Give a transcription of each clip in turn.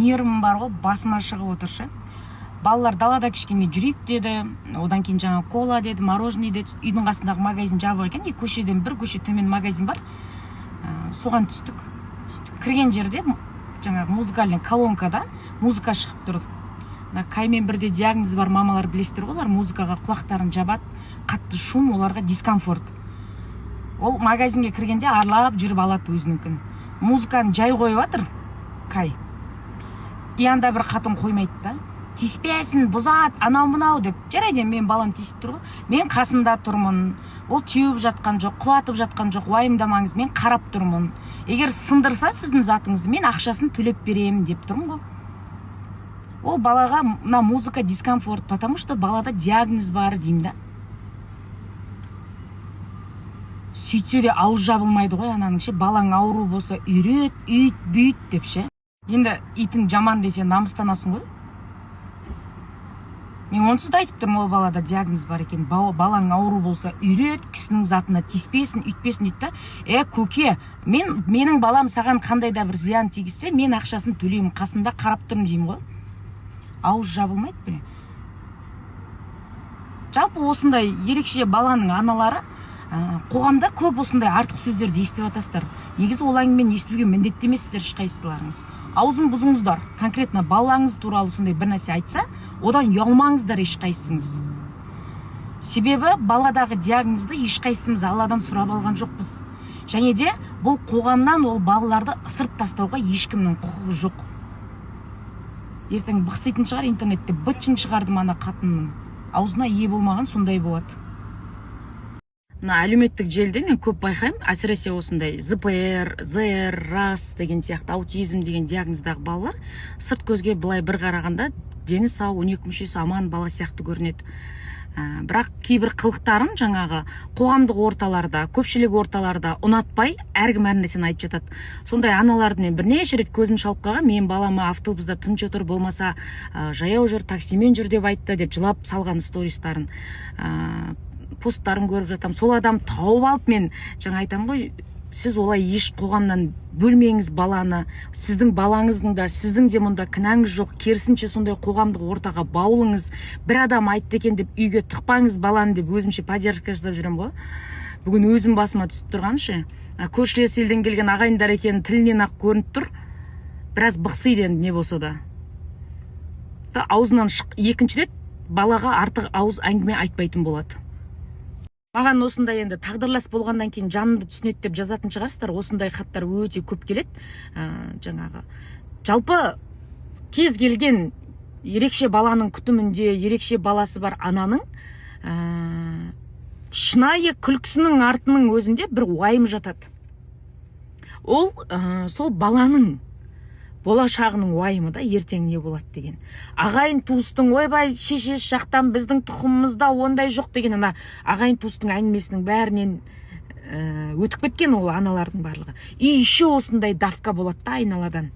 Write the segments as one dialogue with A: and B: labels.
A: нервім бар ғой, басыма шығып отыршы. Балалар далада кішкене жүрейік деді, одан кейін жаңа кола деді, мороженое деді. Үйдің қасындағы магазин жабық екен, көшеден бір көше төмен магазин бар. Соған түстік. Кірген жерде жаңағы музыкальный колонкада музыка шығып тұрды. Каймен бірде диагнозы бар мамалар білесіздер ғой, олар музыкаға құлақтарын жабады, қатты шум, оларға дискомфорт. Ол магазинге кіргенде арлап жүріп алады өзінікін. Музыканы жай қойып жатыр, Кай. Янда бір қатын қоймайды да. Тиіспесін, бұзат, анау-мынау деп. Жарайды, мен балам тиісіп тұр ғой. Мен қасында тұрмын. Ол теуіп жатқан жоқ, құлатып жатқан жоқ, уайымдамаңыз, мен қарап тұрмын. Егер сындырса сіздің затыңызды, мен ақшасын төлеп беремін деп тұрмын ғой. Ол балаға мына музыка дискомфорт, потому что балада диагноз бар деймін да. Сөйтсе де ауыз жабылмайды ғой ананың ше, балаң ауру болса үйрет, үйт, бүйт деп ше. Енді итің жаман десе намыстанасың ғой. Мен онсыз да айтып тұрмын, ол балада диагноз бар екен. Балаң ауру болса үйрет, кісінің затына тиіспесін, үйтпесін дейді да. Көке, менің балам саған қандай да бір зиян тигізсе, мен ақшасын төлеймін, қасында қарап тұрмын деймін ғой. Ауыз жабылмайды біле. Жалпы осындай ерекше баланың аналары қоғамда көп осындай артық сөздерді естіп жатасыздар. Негізі ол әңгімені естуге міндетті емессіздер ешқайсыларыңыз. Аузын бұзыңыздар. Конкретно балаңыз туралы сондай бір нәрсе айтса, одан ұялмаңыздар ешқайсыңыз. Себебі баладағы диагнозды ешқайсымыз Алладан сұрап алған жоқпыз. Және де бұл қоғамнан ол балаларды ысырып тастауға ешкімнің құқығы жоқ. Ертең бықситын шығар интернетте, бытшын шығардым ана қатынның. Аузына ие болмаған сондай болады. Әлеуметтік желіде мен көп байқаймын, әсіресе осындай ЗПР, ЗР, РАС деген сияқты, аутизм деген диагноздағы балалар сырт көзге былай бір қарағанда дені сау, 12 мүшесі аман бала сияқты көрінеді. Бірақ кейбір қылықтарын жаңағы қоғамдық орталарда, көпшілік орталарда ұнатпай, әркім әр нәрсені айтып жатады. Сондай аналарды мен бірнеше рет көзім шалып қалған, мен балама автобуста тыныш отыр, болмаса жаяу жүр, таксимен жүр деп айтты деп жылап салған стористарын, посттарын көріп жатам. Сол адам тауып алып, мен жаңа айтам ғой, сіз олай еш қоғамнан бөлмеңіз баланы, сіздің балаңыздың да, сіздің де мұнда кінәңіз жоқ, керісінше сондай қоғамдық ортаға баулыңыз. Бір адам айтты екен деп үйге тықпаңыз баланы деп өзімше поддержка жасап жүрем ғой. Бүгін өзім басыма түсіп тұрғаншы, көршілес елден келген ағайындар екен тілінен ақ көрініп тұр. Біраз бықсиды енді не болса да. Аузынан екінші рет балаға артық ауыз әңгіме айтпайтын болады. Маған осындай енді тағдырлас болғаннан кейін жанымды түсінеді деп жазатын шығарсыздар. Осындай хаттар өте көп келеді. Жаңағы жалпы кез келген ерекше баланың күтімінде, ерекше баласы бар ананың шынайы күлкісінің артының өзінде бір уайым жатады. Ол сол баланың болашағының уайымы да, ертең не болады деген. Ағайын туыстың, ойбай шешесі жақтан біздің тұқымымызда ондай жоқ деген ана ағайын туыстың әңгімесінің бәрінен өтіп кеткен ол аналардың барлығы. И еще осындай давка болады да айналадан.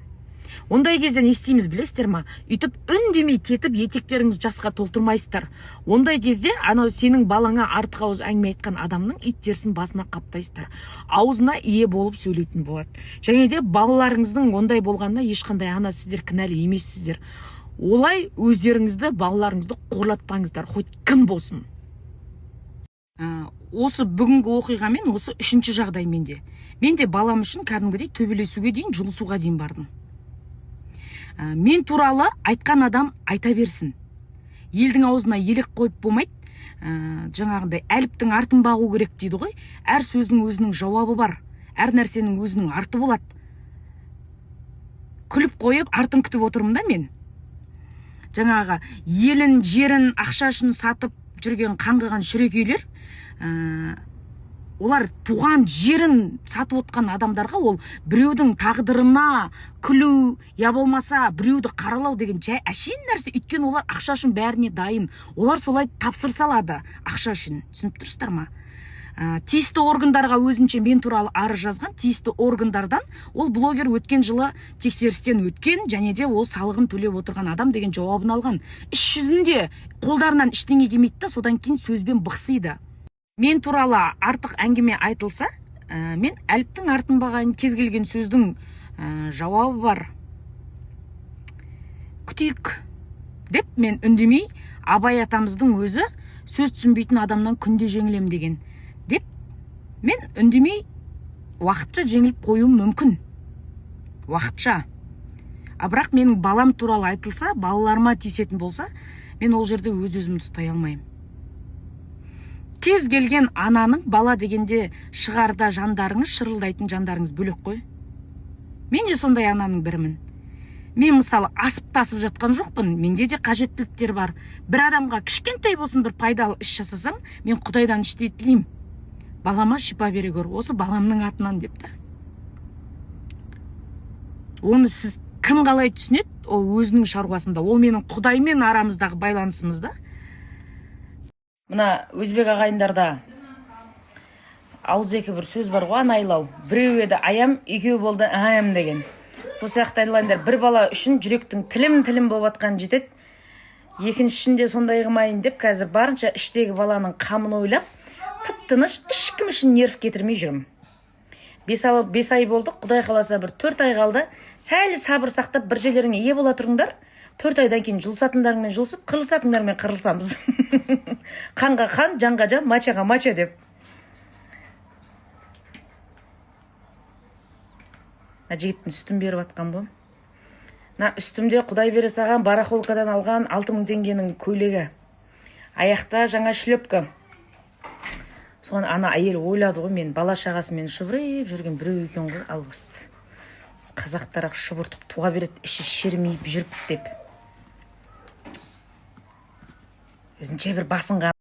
A: Ондай кезде не істейміз білесіздер ма? Үйтіп үндемей кетіп етектеріңіз жасқа толтырмайсыздар. Ондай кезде анау сенің балаңа артық ауыз әңгіме айтқан адамның иттерсін басына қаптайсыздар. Аузына ие болып сөйлейтін болады. Және де балаларыңыздың ондай болғанына ешқандай ана сіздер кінәлі емессіздер. Олай өздеріңізді, балаларыңызды қорлатпаңыздар, хоть кім болсын. Осы бүгінгі оқиғамен, осы үшінші жағдай менде. Мен де балам үшін кәдімгідей төбелесуге дейін, жұлысуға дейін бардым. Мен туралы айтқан адам айта берсін. Елдің аузына елек қойып болмайды. Жаңағындай әліптің артын бағу керек дейді ғой. Әр сөздің өзінің жауабы бар. Әр нәрсенің өзінің арты болады. Күліп қойып артын күтіп отырмын да мен. Жаңағы елін, жерін, ақшашын сатып жүрген қаңғыған шүрекейлер, олар туған жерін сатып отқан адамдарға ол біреудің тағдырына күлу, я болмаса біреуді қаралау деген жай әшейін нәрсе. Өйткені олар ақша үшін бәріне дайын. Олар солай тапсырыс алады ақша үшін. Түсініп тұрсыздар ма? Тиісті органдарға өзінше мен туралы арыз жазған, тиісті органдардан ол блогер өткен жылы тексерістен өткен, және де ол салығын төлеп отырған адам деген жауабын алған. Іс жүзінде қолдарынан ештеңе келмейді да, содан кейін сөзбен бықсиды. Мен туралы артық әңгіме айтылса, мен әліптің артын бағайын, кез келген сөздің жауабы бар. күтейік деп мен үндемей, Абай атамыздың өзі сөз түсінбейтін адамнан күнде жеңілем деген деп мен үндемей уақытша жеңіліп қоюым мүмкін. Уақытша. Бірақ менің балам туралы айтылса, балаларыма тиісетін болса, мен ол жерде өз-өзімді ұстай алмаймын. Кез келген ананың бала дегенде шығарда жандарыңыз, шырылдайтын жандарыңыз бөлек қой. Мен де сондай ананың бірімін. Мен мысалы асып-тасып жатқан жоқпын, менде де қажеттіліктер бар. Бір адамға кішкентай болсын бір пайдалы іс жасасаң, мен Құдайдан іштей тілеймін. Балама шипа бере көр, осы баламның атынан деп та. Оны сіз кім қалай түсінеді, ол өзінің шаруасында, ол менің Құдаймен арамыздағы байланысымызда. Мына өзбек ағайындарда ауызекі бір сөз бар ғой, анайлау. Біреу еді аям, екеу болды аям деген. Сол сияқты айтылайындар, бір бала үшін жүректің тілім болып атқан жетеді. Екіншісінде сондай қылмайын деп, қазір барынша іштегі баланың қамын ойлап, тып-тыныш ешкім үшін нерв кетірмей жүрмін. 5 ай болды, Құдай қаласа бір 4 ай қалды. Сәл сабыр сақтап бір жерлеріңе ие бола тұрыңдар. 4 айдан кейін жұлысатындарыңмен жұлысып, қырылсатындармен қырылсамыз. Қанға қан, жанға жан, мачаға мача деп. Жігіттің үстін беріп атқан бұл. Үстімде Құдай бере саған барахолкадан алған 6000 теңгенің көйлегі. Аяқта жаңа шлепка. Соған ана әйел ойлады ғой, мен бала шағасымен шұбырып жүрген біреу екен ғой, албасты. Қазақтар шұбыртып туға береді, іші шермейіп жүріп деп. Өзінше бір басынға